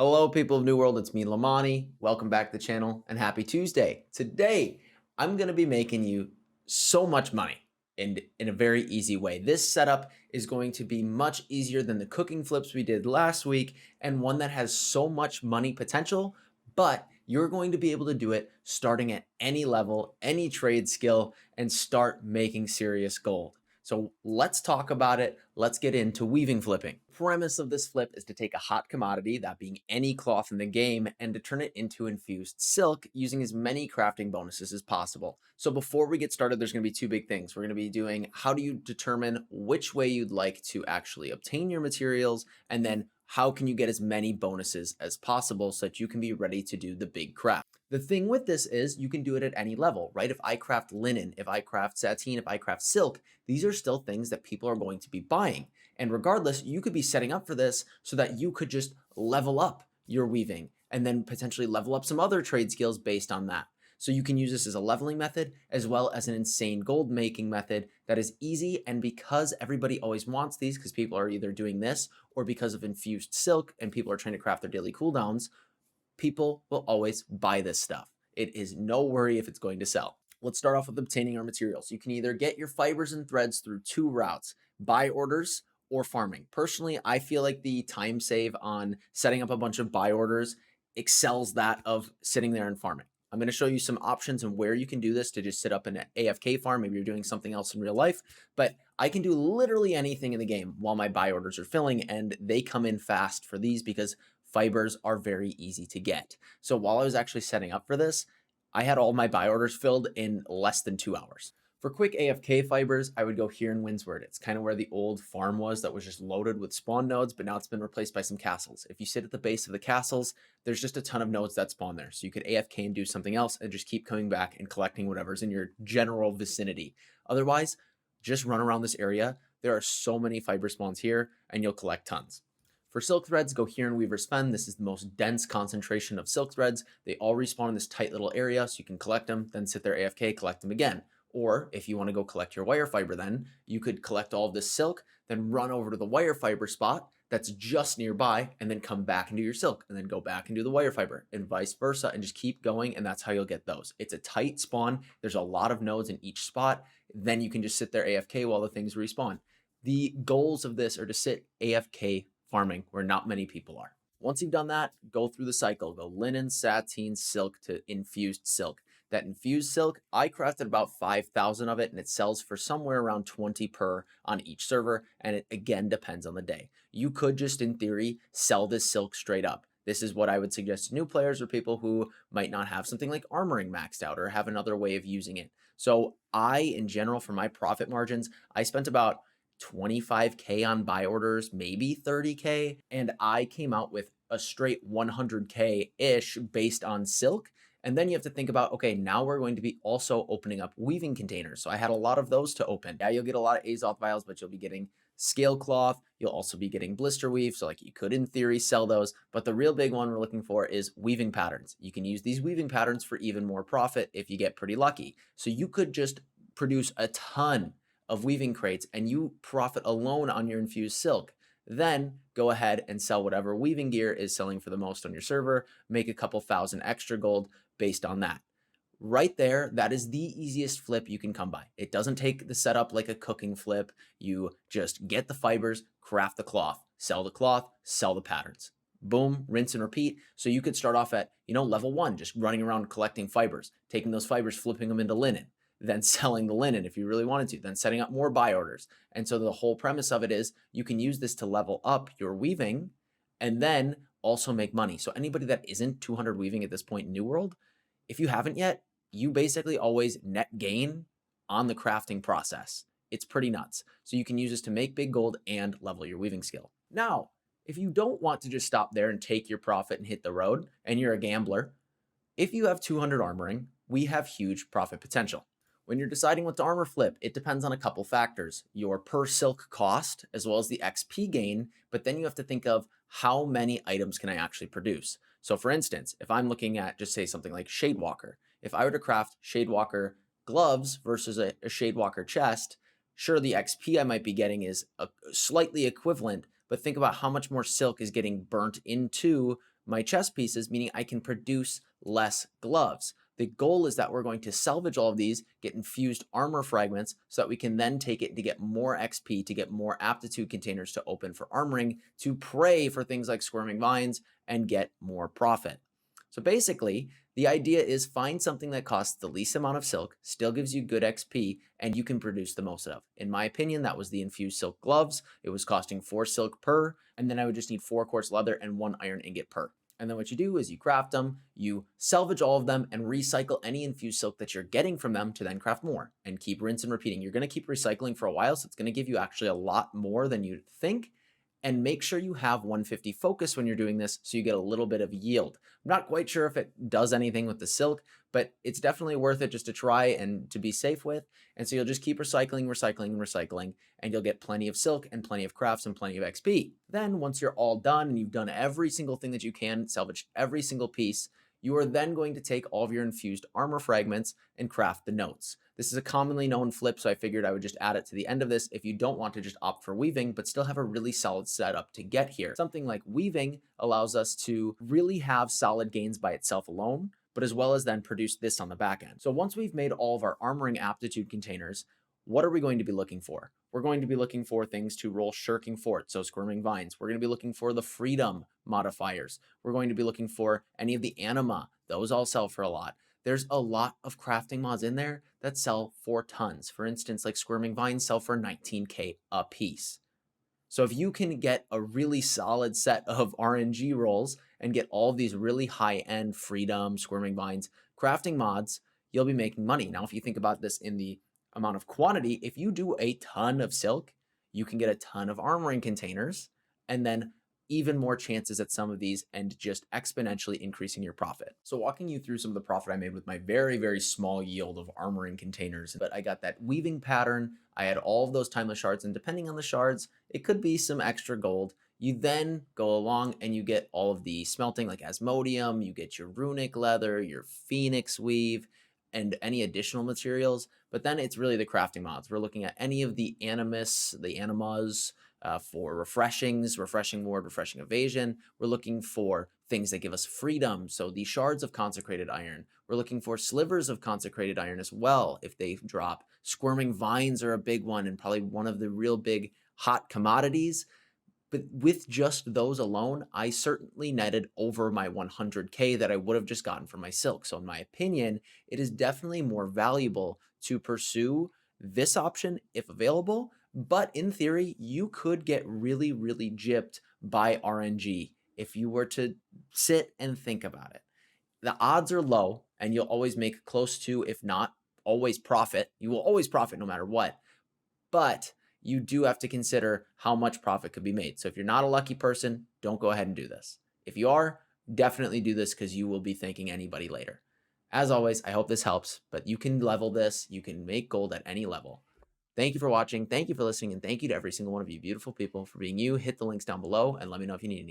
Hello, people of New World. It's me, Lamani. Welcome back to the channel and happy Tuesday. Today, I'm going to be making you so much money in a very easy way. This setup is going to be much easier than the cooking flips we did last week and one that has so much money potential, but you're going to be able to do it starting at any level, any trade skill, and start making serious gold. So let's talk about it. Let's get into weaving flipping. The premise of this flip is to take a hot commodity, that being any cloth in the game, and to turn it into infused silk using as many crafting bonuses as possible. So before we get started, there's going to be two big things. We're going to be doing how do you determine which way you'd like to actually obtain your materials, and then how can you get as many bonuses as possible so that you can be ready to do the big craft. The thing with this is you can do it at any level, right? If I craft linen, if I craft sateen, if I craft silk, these are still things that people are going to be buying. And regardless, you could be setting up for this so that you could just level up your weaving and then potentially level up some other trade skills based on that. So you can use this as a leveling method as well as an insane gold making method that is easy. And because everybody always wants these because people are either doing this or because of infused silk and people are trying to craft their daily cooldowns, people will always buy this stuff. It is no worry if it's going to sell. Let's start off with obtaining our materials. You can either get your fibers and threads through two routes, buy orders or farming. Personally, I feel like the time save on setting up a bunch of buy orders excels that of sitting there and farming. I'm going to show you some options and where you can do this to just sit up in an AFK farm. Maybe you're doing something else in real life, but I can do literally anything in the game while my buy orders are filling, and they come in fast for these because fibers are very easy to get. So while I was actually setting up for this, I had all my buy orders filled in less than 2 hours. For quick AFK fibers, I would go here in Windsward. It's kind of where the old farm was that was just loaded with spawn nodes, but now it's been replaced by some castles. If you sit at the base of the castles, there's just a ton of nodes that spawn there. So you could AFK and do something else and just keep coming back and collecting whatever's in your general vicinity. Otherwise, just run around this area. There are so many fiber spawns here and you'll collect tons. For silk threads, go here in Weaver's Fen. This is the most dense concentration of silk threads. They all respawn in this tight little area, so you can collect them, then sit there AFK, collect them again. Or if you want to go collect your wire fiber, then you could collect all of this silk, then run over to the wire fiber spot that's just nearby, and then come back and do your silk, and then go back and do the wire fiber, and vice versa, and just keep going, and that's how you'll get those. It's a tight spawn. There's a lot of nodes in each spot. Then you can just sit there AFK while the things respawn. The goals of this are to sit AFK farming where not many people are. Once you've done that, go through the cycle. Go linen, sateen, silk to infused silk. That infused silk, I crafted about 5,000 of it, and it sells for somewhere around 20 per on each server, and it again depends on the day. You could just, in theory, sell this silk straight up. This is what I would suggest to new players or people who might not have something like armoring maxed out or have another way of using it. So I, in general, for my profit margins, I spent about 25K on buy orders, maybe 30K, and I came out with a straight 100K-ish based on silk. And then you have to think about, okay, now we're going to be also opening up weaving containers. So I had a lot of those to open. Yeah, you'll get a lot of Azoth vials, but you'll be getting scale cloth. You'll also be getting blister weave. So like you could in theory sell those, but the real big one we're looking for is weaving patterns. You can use these weaving patterns for even more profit if you get pretty lucky. So you could just produce a ton of weaving crates and you profit alone on your infused silk. Then go ahead and sell whatever weaving gear is selling for the most on your server, make a couple thousand extra gold based on that. Right there, that is the easiest flip you can come by. It doesn't take the setup like a cooking flip. You just get the fibers, craft the cloth, sell the patterns. Boom, rinse and repeat. So you could start off at, level 1, just running around collecting fibers, taking those fibers, flipping them into linen, then selling the linen if you really wanted to, then setting up more buy orders. And so the whole premise of it is you can use this to level up your weaving and then also make money. So anybody that isn't 200 weaving at this point in New World, if you haven't yet, you basically always net gain on the crafting process. It's pretty nuts. So you can use this to make big gold and level your weaving skill. Now, if you don't want to just stop there and take your profit and hit the road, and you're a gambler, if you have 200 armoring, we have huge profit potential. When you're deciding what to armor flip, it depends on a couple factors. Your per silk cost, as well as the XP gain, but then you have to think of how many items can I actually produce. So for instance, if I'm looking at just say something like Shadewalker, if I were to craft Shadewalker gloves versus a Shadewalker chest, sure, the XP I might be getting is slightly equivalent, but think about how much more silk is getting burnt into my chess pieces, meaning I can produce less gloves. The goal is that we're going to salvage all of these, get infused armor fragments, so that we can then take it to get more XP, to get more aptitude containers to open for armoring, to pray for things like squirming vines, and get more profit. So basically, the idea is find something that costs the least amount of silk, still gives you good XP, and you can produce the most of. In my opinion, that was the infused silk gloves. It was costing 4 silk per, and then I would just need 4 quartz leather and 1 iron ingot per. And then what you do is you craft them, you salvage all of them, and recycle any infused silk that you're getting from them to then craft more, and keep rinse and repeating. You're going to keep recycling for a while, so it's going to give you actually a lot more than you'd think. And make sure you have 150 focus when you're doing this so you get a little bit of yield. I'm not quite sure if it does anything with the silk, but it's definitely worth it just to try and to be safe with. And so you'll just keep recycling, recycling, recycling, and you'll get plenty of silk and plenty of crafts and plenty of XP. Then once you're all done and you've done every single thing that you can, salvage every single piece, you are then going to take all of your infused armor fragments and craft the notes. This is a commonly known flip, so I figured I would just add it to the end of this if you don't want to just opt for weaving, but still have a really solid setup to get here. Something like weaving allows us to really have solid gains by itself alone, but as well as then produce this on the back end. So once we've made all of our armoring aptitude containers, what are we going to be looking for? We're going to be looking for things to roll shirking fort, so squirming vines. We're going to be looking for the freedom modifiers. We're going to be looking for any of the anima. Those all sell for a lot. There's a lot of crafting mods in there that sell for tons. For instance, like squirming vines sell for 19k a piece. So if you can get a really solid set of RNG rolls and get all of these really high-end freedom, squirming vines, crafting mods, you'll be making money. Now, if you think about this in the amount of quantity, if you do a ton of silk, you can get a ton of armoring containers and then even more chances at some of these and just exponentially increasing your profit. So walking you through some of the profit I made with my very, very small yield of armoring containers, but I got that weaving pattern. I had all of those timeless shards, and depending on the shards, it could be some extra gold. You then go along and you get all of the smelting like asmodium, you get your runic leather, your phoenix weave, and any additional materials. But then it's really the crafting mods. We're looking at any of the animus, the animas, for refreshings, refreshing ward, refreshing evasion. We're looking for things that give us freedom. So the shards of consecrated iron. We're looking for slivers of consecrated iron as well if they drop. Squirming vines are a big one and probably one of the real big hot commodities. But with just those alone, I certainly netted over my 100k that I would have just gotten from my silk. So in my opinion, it is definitely more valuable to pursue this option if available. But in theory, you could get really, really gypped by RNG if you were to sit and think about it. The odds are low and you'll always make close to, if not always profit. You will always profit no matter what. But you do have to consider how much profit could be made. So if you're not a lucky person, don't go ahead and do this. If you are, definitely do this because you will be thanking anybody later. As always, I hope this helps, but you can level this. You can make gold at any level. Thank you for watching. Thank you for listening. And thank you to every single one of you beautiful people for being you. Hit the links down below and let me know if you need anything.